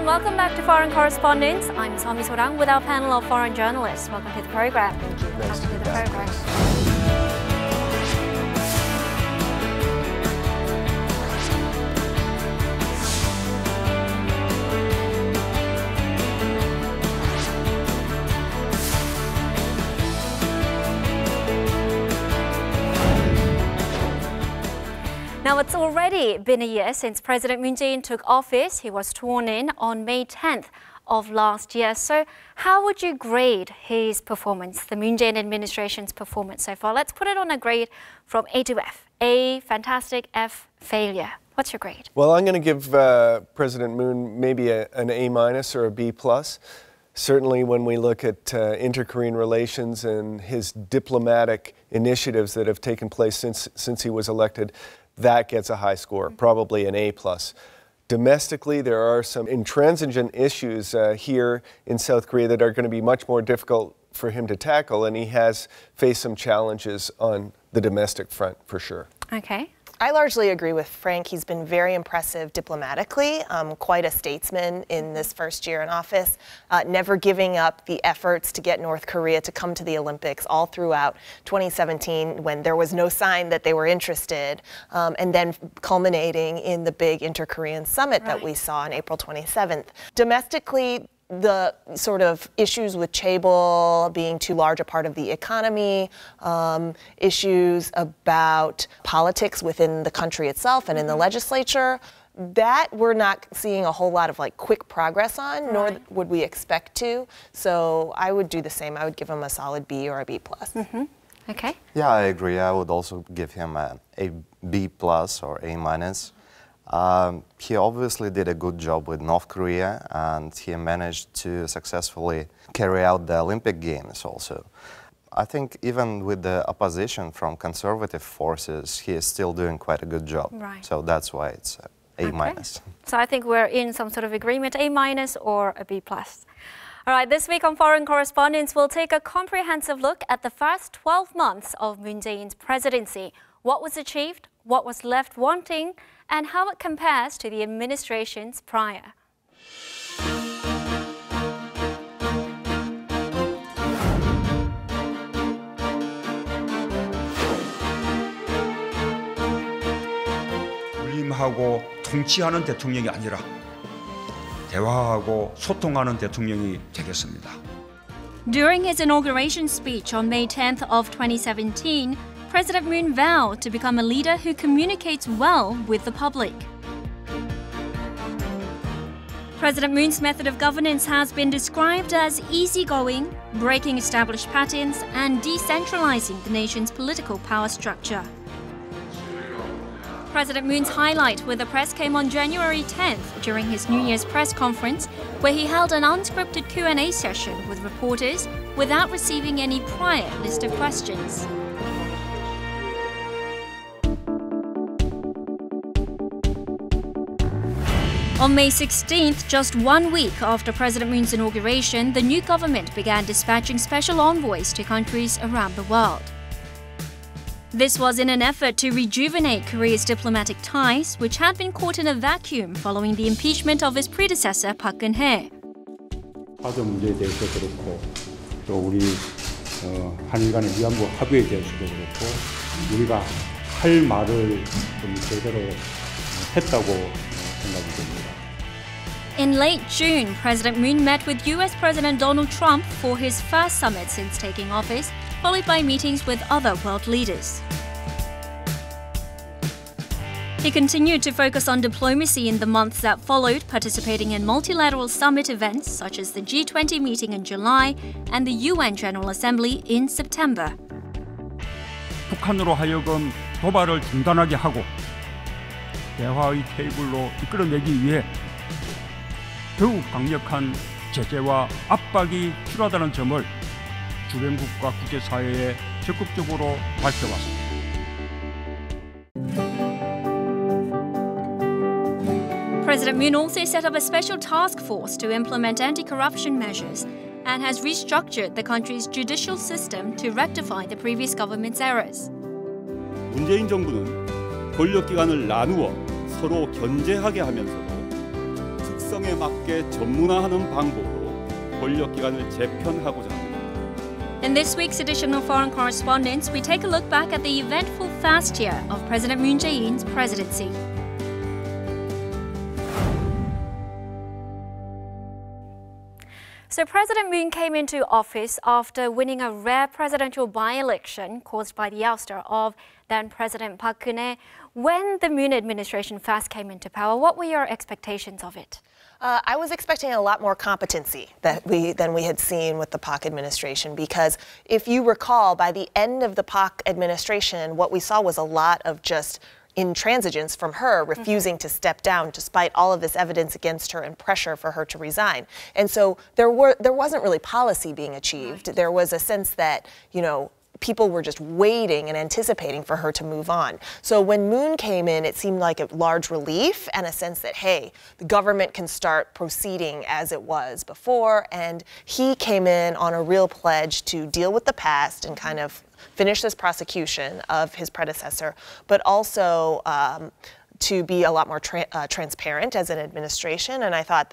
and welcome back to Foreign Correspondents. I'm Somi Sorang with our panel of foreign journalists. Welcome to the program. Thank you. Nice to be the back. program. Now, it's already been a year since President Moon Jae-in took office. He was sworn in on May 10th of last year. So how would you grade his performance, the Moon Jae-in administration's performance so far? Let's put it on a grade from A to F. A, fantastic, F, failure. What's your grade? Well, I'm going to give President Moon maybe an A- or a B+. Certainly when we look at inter-Korean relations and his diplomatic initiatives that have taken place since he was elected, that gets a high score, probably an A+. Domestically, there are some intransigent issues here in South Korea that are going to be much more difficult for him to tackle, and he has faced some challenges on the domestic front, for sure. Okay. I largely agree with Frank. He's been very impressive diplomatically, quite a statesman in this first year in office, never giving up the efforts to get North Korea to come to the Olympics all throughout 2017 when there was no sign that they were interested, and then culminating in the big inter-Korean summit that we saw on April 27th. Domestically, the sort of issues with chaebol being too large a part of the economy, issues about politics within the country itself and in the legislature, that we're not seeing a whole lot of quick progress on, nor would we expect to. So I would do the same. I would give him a solid B or a B+. Okay. Yeah, I agree. I would also give him a B+ or A-. He obviously did a good job with North Korea, and he managed to successfully carry out the Olympic Games also. I think even with the opposition from conservative forces, he is still doing quite a good job. Right. So that's why it's A-. Okay. So I think we're in some sort of agreement, A- or a B+. All right, this week on Foreign Correspondents, we'll take a comprehensive look at the first 12 months of Moon Jae-in's presidency. What was achieved, what was left wanting, and how it compares to the administrations prior. 군림하고 통치하는 대통령이 아니라 대화하고 소통하는 대통령이 되겠습니다. During his inauguration speech on May 10th of 2017, President Moon vowed to become a leader who communicates well with the public. President Moon's method of governance has been described as easygoing, breaking established patterns, and decentralizing the nation's political power structure. President Moon's highlight with the press came on January 10th during his New Year's press conference, where he held an unscripted Q&A session with reporters without receiving any prior list of questions. On May 16th, just 1 week after President Moon's inauguration, the new government began dispatching special envoys to countries around the world. This was in an effort to rejuvenate Korea's diplomatic ties, which had been caught in a vacuum following the impeachment of his predecessor, Park Geun-hye. 화저 문제에 대해서 그렇고 또 우리 한일 간의 위안부 합의에 대해서도 그렇고 우리가 할 말을 좀 제대로 했다고 생각이 됩니다. In late June, President Moon met with US President Donald Trump for his first summit since taking office, followed by meetings with other world leaders. He continued to focus on diplomacy in the months that followed, participating in multilateral summit events such as the G20 meeting in July and the UN General Assembly in September. 북한으로 하여금 도발을 중단하게 하고 대화의 테이블로 이끌어내기 위해 더욱 강력한 제재와 압박이 필요하다는 점을 주변국과 국제사회에 적극적으로 밝혀왔습니다. President Moon also set up a special task force to implement anti-corruption measures and has restructured the country's judicial system to rectify the previous government's errors. 문재인 정부는 권력기관을 나누어 서로 견제하게 하면서도 특성에 맞게 전문화하는 방법으로 권력기관을 재편하고자 합니다. In this week's edition of Foreign Correspondents, we take a look back at the eventful first year of President Moon Jae-in's presidency. So President Moon came into office after winning a rare presidential by-election caused by the ouster of then-President Park Geun-hye. When the Moon administration first came into power, what were your expectations of it? I was expecting a lot more competency than we had seen with the Park administration, because if you recall, by the end of the Park administration, what we saw was a lot of just intransigence from her, refusing to step down despite all of this evidence against her and pressure for her to resign. And so there wasn't really policy being achieved. There was a sense that, you know, people were just waiting and anticipating for her to move on. So when Moon came in, it seemed like a large relief and a sense that, hey, the government can start proceeding as it was before. And he came in on a real pledge to deal with the past and kind of finish this prosecution of his predecessor, but also to be a lot more transparent as an administration. And I thought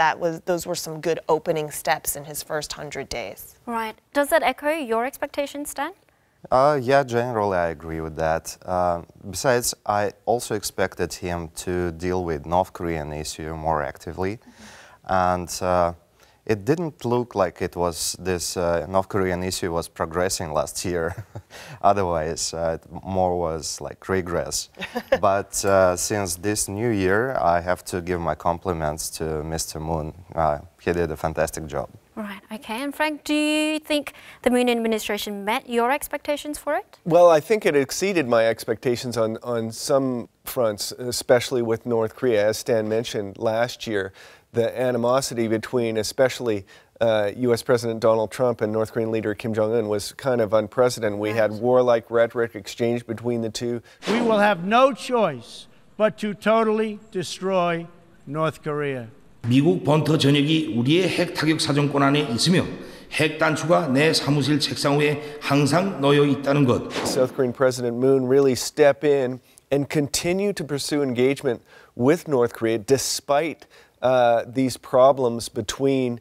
those were some good opening steps in his first 100 days. Right. Does that echo your expectations, Dan? Yeah, generally I agree with that. Besides, I also expected him to deal with North Korean issue more actively. And it didn't look like it was this North Korean issue was progressing last year. Otherwise, it more was like regress. But since this new year, I have to give my compliments to Mr. Moon. He did a fantastic job. Right, okay. And Frank, do you think the Moon administration met your expectations for it? Well, I think it exceeded my expectations on some fronts, especially with North Korea. As Stan mentioned last year, the animosity between especially U.S. President Donald Trump and North Korean leader Kim Jong-un was kind of unprecedented. We had warlike rhetoric exchanged between the two. We will have no choice but to totally destroy North Korea. 미국 번터 전역이 우리의 핵 타격 사정권 안에 있으며 핵 단추가 내 사무실 책상 위에 항상 놓여 있다는 것. South Korean President Moon really step in and continue to pursue engagement with North Korea despite these problems between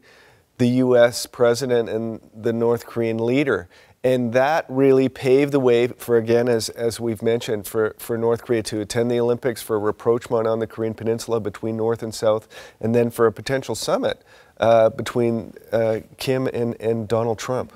the U.S. president and the North Korean leader. And that really paved the way for, again, as we've mentioned, for North Korea to attend the Olympics, for a rapprochement on the Korean Peninsula between North and South, and then for a potential summit between Kim and Donald Trump.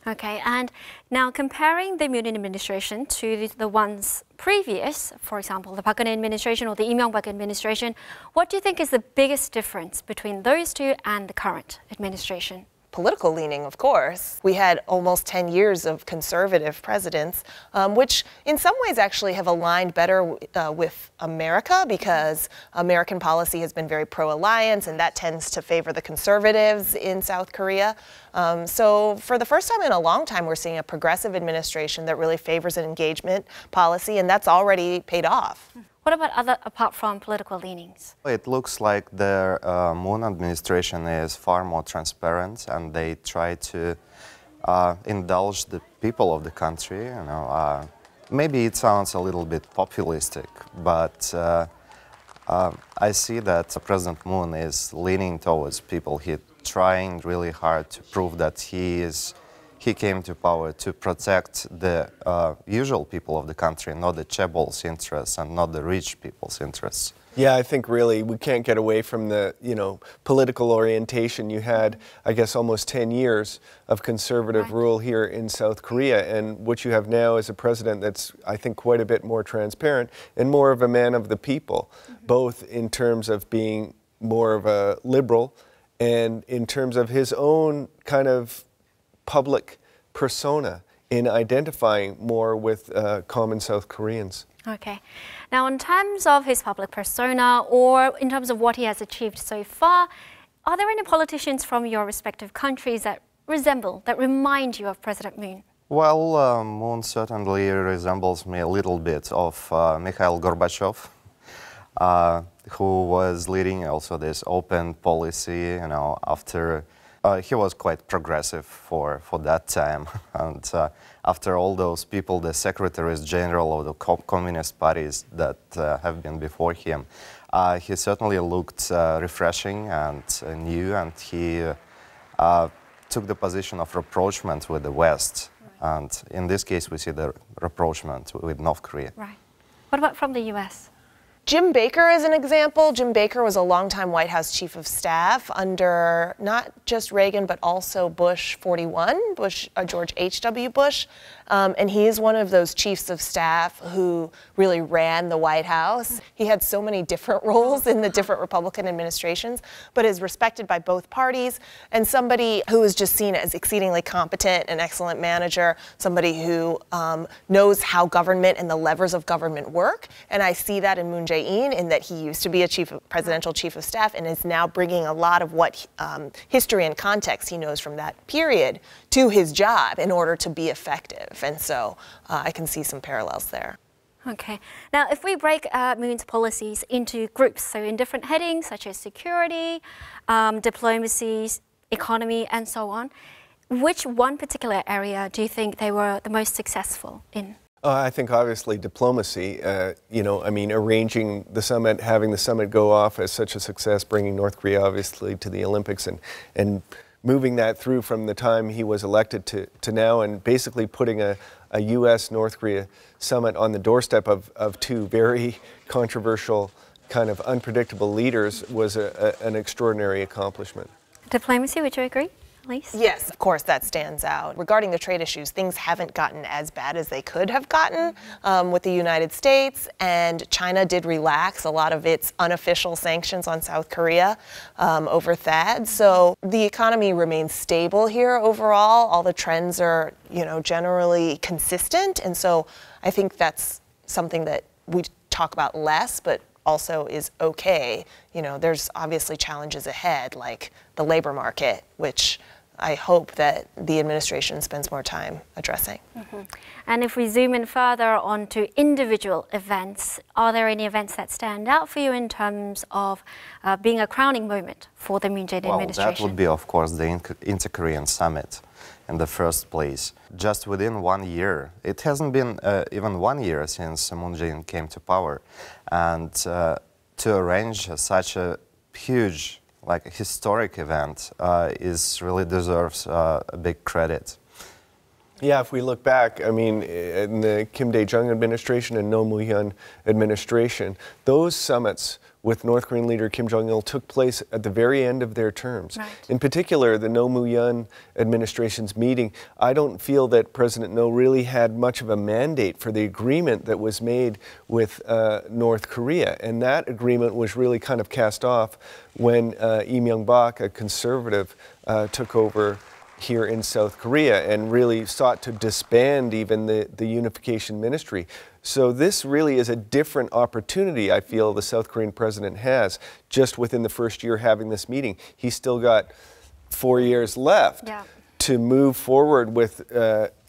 Okay, and now comparing the Moon administration to the ones previous, for example, the Park Geun-hye administration or the Lee Myung-bak administration, what do you think is the biggest difference between those two and the current administration? Political leaning, of course. We had almost 10 years of conservative presidents, which in some ways actually have aligned better with America, because American policy has been very pro-alliance, and that tends to favor the conservatives in South Korea. So for the first time in a long time, we're seeing a progressive administration that really favors an engagement policy, and that's already paid off. What about apart from political leanings? It looks like the Moon administration is far more transparent, and they try to indulge the people of the country. You know, maybe it sounds a little bit populistic, but I see that President Moon is leaning towards people. He's trying really hard to prove that he came to power to protect the usual people of the country, not the chaebol's interests and not the rich people's interests. Yeah, I think really we can't get away from the, political orientation. You had, I guess, almost 10 years of conservative rule here in South Korea, and what you have now is a president that's, I think, quite a bit more transparent and more of a man of the people, both in terms of being more of a liberal and in terms of his own kind of public persona in identifying more with common South Koreans. Okay. Now, in terms of his public persona or in terms of what he has achieved so far, are there any politicians from your respective countries that remind you of President Moon? Well, Moon certainly resembles me a little bit of Mikhail Gorbachev, who was leading also this open policy, after he was quite progressive for that time. And after all those people, the secretaries general of the communist parties that have been before him, He certainly looked refreshing and new, and he took the position of rapprochement with the West. Right. And in this case, we see the rapprochement with North Korea. Right. What about from the US? Jim Baker is an example. Jim Baker was a longtime White House chief of staff under not just Reagan, but also Bush 41, George H.W. Bush. And he is one of those chiefs of staff who really ran the White House. He had so many different roles in the different Republican administrations, but is respected by both parties, and somebody who is just seen as exceedingly competent, an excellent manager, somebody who knows how government and the levers of government work. And I see that in Moon Jae-in, in that he used to be a presidential chief of staff and is now bringing a lot of what history and context he knows from that period to his job in order to be effective. And so I can see some parallels there. Okay. Now, if we break Moon's policies into groups, so in different headings such as security, diplomacy, economy, and so on, which one particular area do you think they were the most successful in? I think obviously diplomacy, arranging the summit, having the summit go off as such a success, bringing North Korea obviously to the Olympics, and moving that through from the time he was elected to now, and basically putting a U.S.-North Korea summit on the doorstep of two very controversial, kind of unpredictable leaders was an extraordinary accomplishment. Diplomacy, would you agree? Yes, of course, that stands out. Regarding the trade issues, things haven't gotten as bad as they could have gotten with the United States, and China did relax a lot of its unofficial sanctions on South Korea over THAAD. So the economy remains stable here overall. All the trends are, generally consistent, and so I think that's something that we talk about less, but also is okay. There's obviously challenges ahead, like the labor market, which I hope that the administration spends more time addressing. Mm-hmm. And if we zoom in further onto individual events, are there any events that stand out for you in terms of being a crowning moment for the Moon Jae-in administration? That would be, of course, the Inter-Korean Summit in the first place. Just within 1 year, it hasn't been even 1 year since Moon Jae-in came to power, and to arrange such a huge, historic event really deserves a big credit. Yeah, if we look back, in the Kim Dae-jung administration and No Moo-hyun administration, those summits with North Korean leader Kim Jong-il took place at the very end of their terms. Right. In particular, the No Moo-hyun administration's meeting, I don't feel that President No really had much of a mandate for the agreement that was made with North Korea. And that agreement was really kind of cast off when Lee Myung-bak, a conservative, took over here in South Korea and really sought to disband even the unification ministry. So this really is a different opportunity, I feel, the South Korean president has just within the first year having this meeting. He's still got 4 years left to move forward with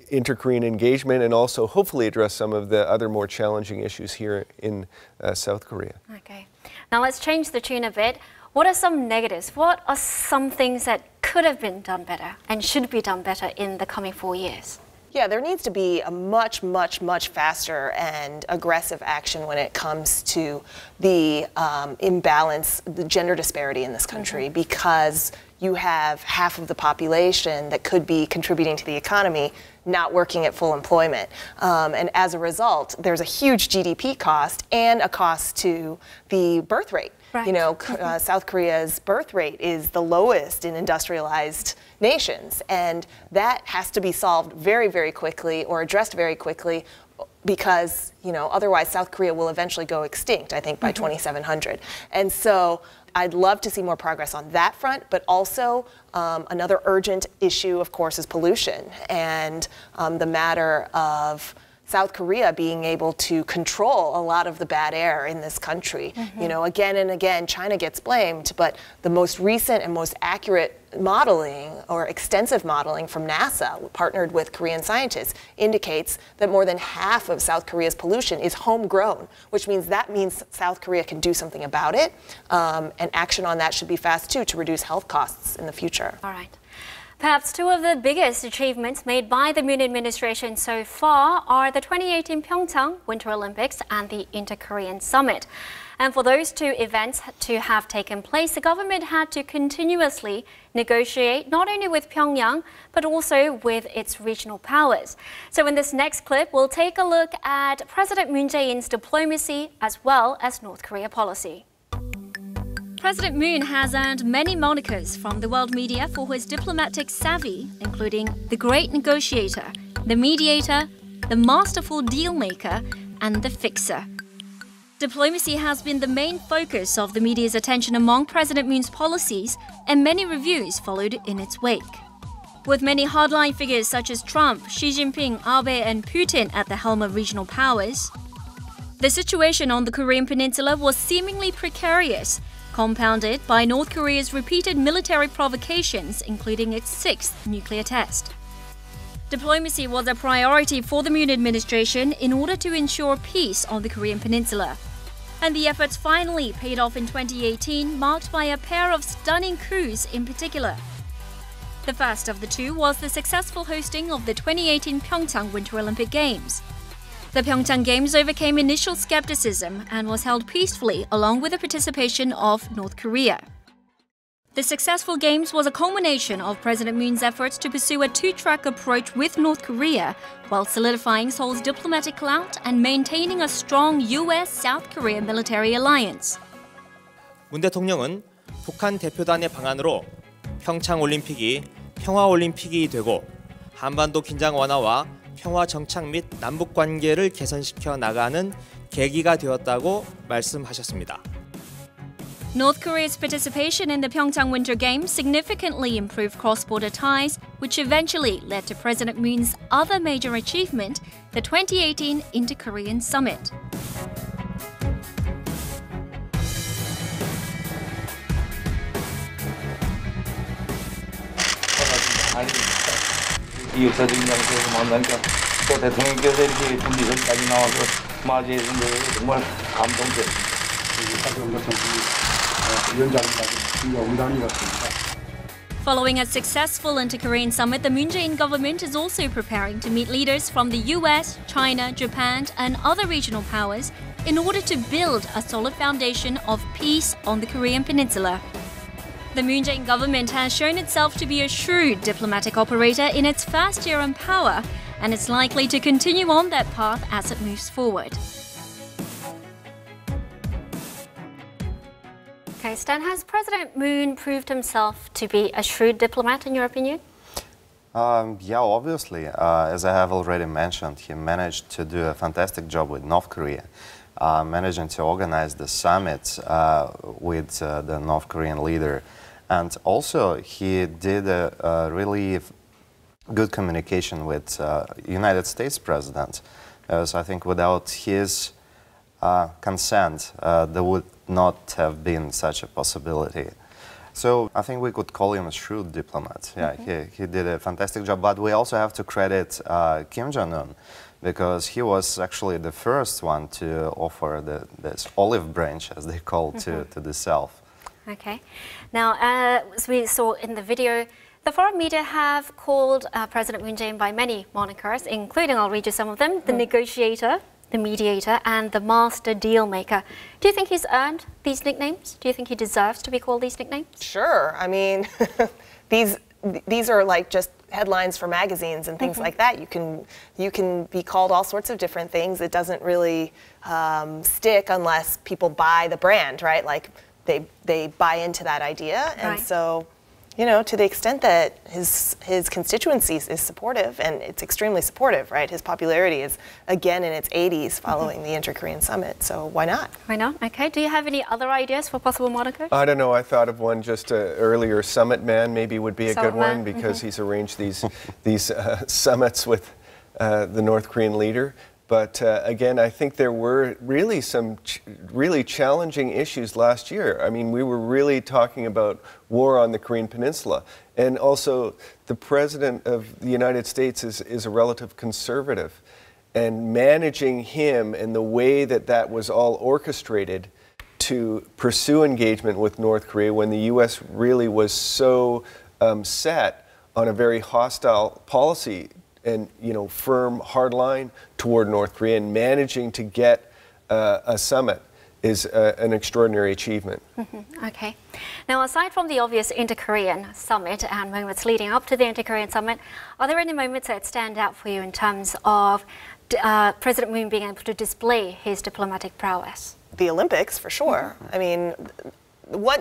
inter-Korean engagement and also hopefully address some of the other more challenging issues here in South Korea. Okay. Now let's change the tune a bit. What are some negatives? What are some things that could have been done better and should be done better in the coming 4 years? Yeah, there needs to be a much, much, much faster and aggressive action when it comes to the imbalance, the gender disparity in this country, because you have half of the population that could be contributing to the economy not working at full employment. And as a result, there's a huge GDP cost and a cost to the birth rate. Right. South Korea's birth rate is the lowest in industrialized nations, and that has to be solved very, very quickly or addressed very quickly because, otherwise South Korea will eventually go extinct, I think, by 2700. And so I'd love to see more progress on that front, but also another urgent issue, of course, is pollution and the matter of South Korea being able to control a lot of the bad air in this country. Again and again, China gets blamed, but the most recent and most accurate modeling or extensive modeling from NASA, partnered with Korean scientists, indicates that more than half of South Korea's pollution is homegrown, which means South Korea can do something about it, and action on that should be fast too to reduce health costs in the future. All right. Perhaps two of the biggest achievements made by the Moon administration so far are the 2018 Pyeongchang Winter Olympics and the Inter-Korean Summit. And for those two events to have taken place, the government had to continuously negotiate not only with Pyongyang, but also with its regional powers. So in this next clip, we'll take a look at President Moon Jae-in's diplomacy as well as North Korea policy. President Moon has earned many monikers from the world media for his diplomatic savvy, including the Great Negotiator, the Mediator, the Masterful Dealmaker, and the Fixer. Diplomacy has been the main focus of the media's attention among President Moon's policies, and many reviews followed in its wake. With many hardline figures such as Trump, Xi Jinping, Abe, and Putin at the helm of regional powers, the situation on the Korean Peninsula was seemingly precarious, compounded by North Korea's repeated military provocations, including its 6th nuclear test. Diplomacy was a priority for the Moon administration in order to ensure peace on the Korean Peninsula. And the efforts finally paid off in 2018, marked by a pair of stunning coups in particular. The first of the two was the successful hosting of the 2018 Pyeongchang Winter Olympic Games. The Pyeongchang Games overcame initial skepticism and was held peacefully along with the participation of North Korea. The successful Games was a culmination of President Moon's efforts to pursue a two-track approach with North Korea while solidifying Seoul's diplomatic clout and maintaining a strong U.S.-South Korea military alliance. 문 대통령은 북한 대표단의 방안으로 평창 올림픽이 평화 올림픽이 되고 한반도 긴장 완화와 평화 정착 및 남북 관계를 개선시켜 나가는 계기가 되었다고 말씀하셨습니다. North Korea's participation in the Pyeongchang Winter Games significantly improved cross-border ties, which eventually led to President Moon's other major achievement, the 2018 Inter-Korean Summit. 이 역사적인 장소에서 만나니까 또 대통령께서 이렇게 분리선까지 나와서 맞이해 준 게 정말 감동적. Following a successful inter-Korean summit, the Moon Jae-in government is also preparing to meet leaders from the US, China, Japan, and other regional powers in order to build a solid foundation of peace on the Korean Peninsula. The Moon Jae-in government has shown itself to be a shrewd diplomatic operator in its first year in power, and it's likely to continue on that path as it moves forward. Okay, Stan, has President Moon proved himself to be a shrewd diplomat, in your opinion? Yeah, obviously. As I have already mentioned, he managed to do a fantastic job with North Korea, managing to organize the summit with the North Korean leader. And also, he did a really good communication with United States President. So I think without his consent, there would not have been such a possibility. So I think we could call him a shrewd diplomat. Yeah, he did a fantastic job. But we also have to credit Kim Jong-un, because he was actually the first one to offer this olive branch, as they call, to the South. Okay. Now, as we saw in the video, the foreign media have called President Moon Jae-in by many monikers, including, I'll read you some of them, the negotiator, the mediator, and the master deal maker. Do you think he's earned these nicknames? Do you think he deserves to be called these nicknames? Sure. I mean, these are like just headlines for magazines and things like that. You can be called all sorts of different things. It doesn't really stick unless people buy the brand, right? Like they buy into that idea, and so, you know, to the extent that his constituency is supportive, and it's extremely supportive, right? His popularity is again in its 80s following the Inter-Korean Summit, so why not? Why not? Okay, do you have any other ideas for possible monikers? I don't know, I thought of one just earlier, Summit Man maybe would be a good one, because he's arranged these summits with the North Korean leader. But again, I think there were really some really challenging issues last year. I mean, we were really talking about war on the Korean Peninsula. And also, the President of the United States is a relative conservative. And managing him and the way that was all orchestrated to pursue engagement with North Korea when the U.S. really was so set on a very hostile policy and, you know, firm, hard line toward North Korea, and managing to get a summit is an extraordinary achievement. Okay. Now, aside from the obvious inter-Korean summit and moments leading up to the inter-Korean summit, are there any moments that stand out for you in terms of President Moon being able to display his diplomatic prowess? The Olympics, for sure. I mean,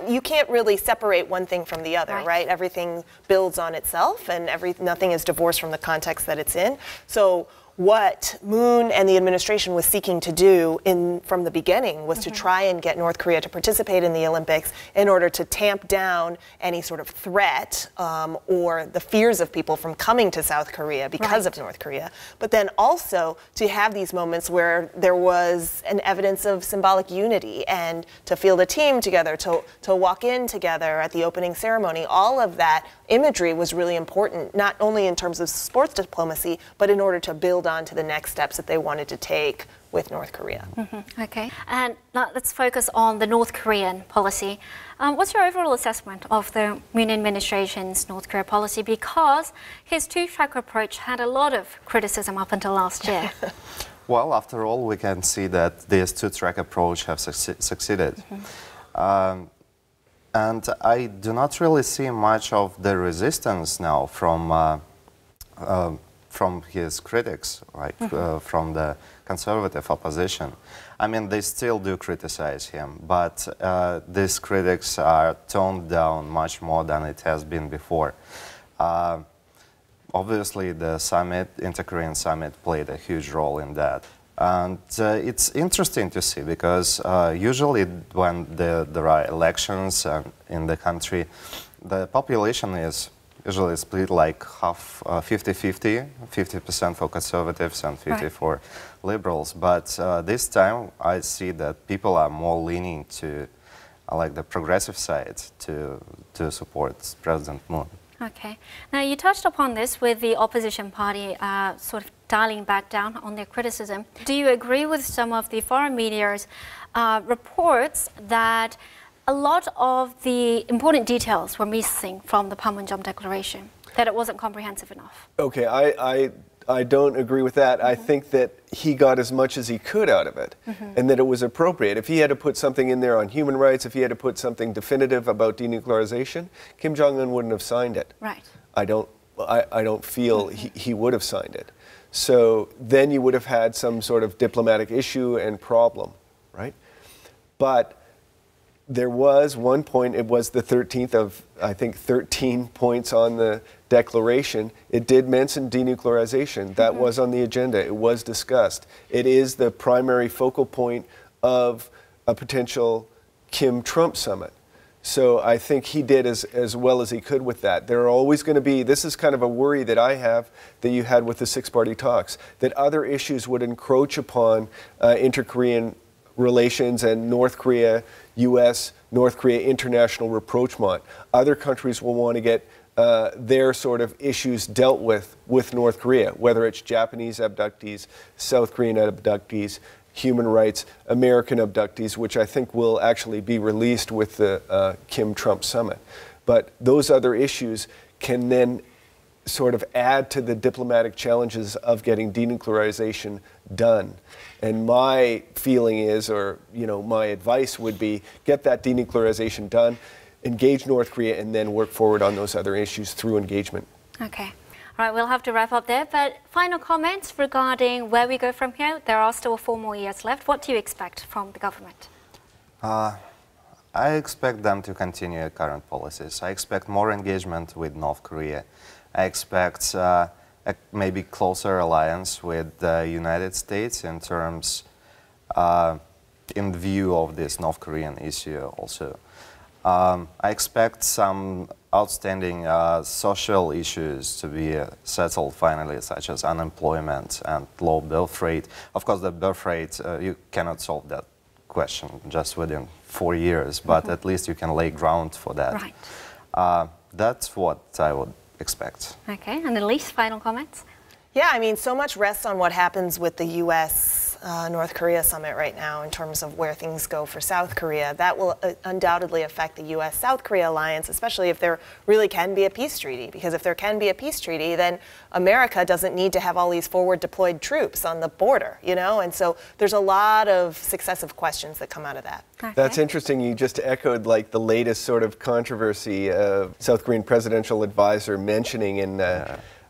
you can't really separate one thing from the other, right? Everything builds on itself, and nothing is divorced from the context that it's in. So what Moon and the administration was seeking to do from the beginning was to try and get North Korea to participate in the Olympics in order to tamp down any sort of threat or the fears of people from coming to South Korea because of North Korea. But then also to have these moments where there was an evidence of symbolic unity and to field a team together, to walk in together at the opening ceremony. All of that imagery was really important, not only in terms of sports diplomacy, but in order to build on to the next steps that they wanted to take with North Korea. Okay, and now let's focus on the North Korean policy. What's your overall assessment of the Moon administration's North Korea policy? Because his two-track approach had a lot of criticism up until last year. Well, after all, we can see that this two-track approach has succeeded. And I do not really see much of the resistance now from his critics, right? From the conservative opposition. I mean, they still do criticize him, but these critics are toned down much more than it has been before. Obviously, the summit, inter-Korean summit, played a huge role in that. And it's interesting to see because usually when there are elections in the country, the population is usually split like half 50-50, 50% for conservatives and 50% for liberals. But this time I see that people are more leaning to like the progressive side to support President Moon. Okay. Now, you touched upon this with the opposition party sort of dialing back down on their criticism. Do you agree with some of the foreign media's reports that a lot of the important details were missing from the Panmunjom Declaration, that it wasn't comprehensive enough? Okay, I don't agree with that. I think that he got as much as he could out of it and that it was appropriate. If he had to put something in there on human rights, if he had to put something definitive about denuclearization, Kim Jong-un wouldn't have signed it. Right. I don't feel he would have signed it. So then you would have had some sort of diplomatic issue and problem, right? But there was one point, it was the 13th of, I think, 13 points on the declaration. It did mention denuclearization. That was on the agenda. It was discussed. It is the primary focal point of a potential Kim-Trump summit. So I think he did as well as he could with that. There are always going to be, this is kind of a worry that I have that you had with the six-party talks, that other issues would encroach upon inter-Korean relations and North Korea, U.S., North Korea international rapprochement. Other countries will want to get their sort of issues dealt with North Korea, whether it's Japanese abductees, South Korean abductees, human rights, American abductees, which I think will actually be released with the Kim-Trump summit. But those other issues can then sort of add to the diplomatic challenges of getting denuclearization done. And my feeling is, or my advice would be, get that denuclearization done, engage North Korea, and then work forward on those other issues through engagement. Okay. All right, we'll have to wrap up there, but final comments regarding where we go from here. There are still 4 more years left. What do you expect from the government? I expect them to continue current policies. I expect more engagement with North Korea. I expect a maybe closer alliance with the United States in terms, in view of this North Korean issue also. I expect some outstanding social issues to be settled finally, such as unemployment and low birth rate. Of course, the birth rate, you cannot solve that question just within 4 years, but at least you can lay ground for that. Right. That's what I would expect. Okay, and Elise, final comments? Yeah, I mean, so much rests on what happens with the U.S. North Korea summit right now in terms of where things go for South Korea. That will undoubtedly affect the U.S.-South Korea alliance, especially if there really can be a peace treaty. Because if there can be a peace treaty, then America doesn't need to have all these forward deployed troops on the border, you know? And so there's a lot of successive questions that come out of that. Okay. That's interesting. You just echoed like the latest sort of controversy of South Korean presidential advisor mentioning in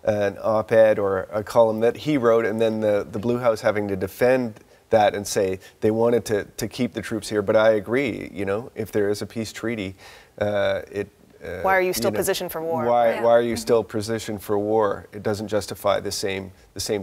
an op-ed or a column that he wrote, and then the Blue House having to defend that and say they wanted to keep the troops here. But I agree, you know, if there is a peace treaty, why are you still positioned for war? Why are you still positioned for war? It doesn't justify the same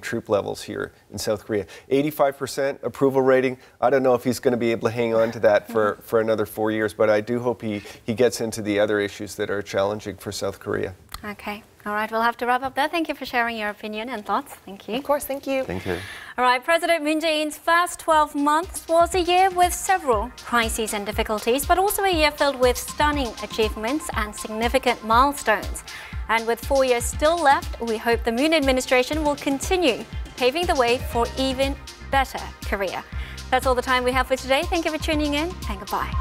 troop levels here in South Korea. 85% approval rating. I don't know if he's going to be able to hang on to that for another 4 years, but I do hope he gets into the other issues that are challenging for South Korea. Okay. All right, we'll have to wrap up there. Thank you for sharing your opinion and thoughts. Thank you. Of course, thank you. Thank you. All right, President Moon Jae-in's first 12 months was a year with several crises and difficulties, but also a year filled with stunning achievements and significant milestones. And with 4 years still left, we hope the Moon administration will continue paving the way for even better Korea. That's all the time we have for today. Thank you for tuning in, and goodbye.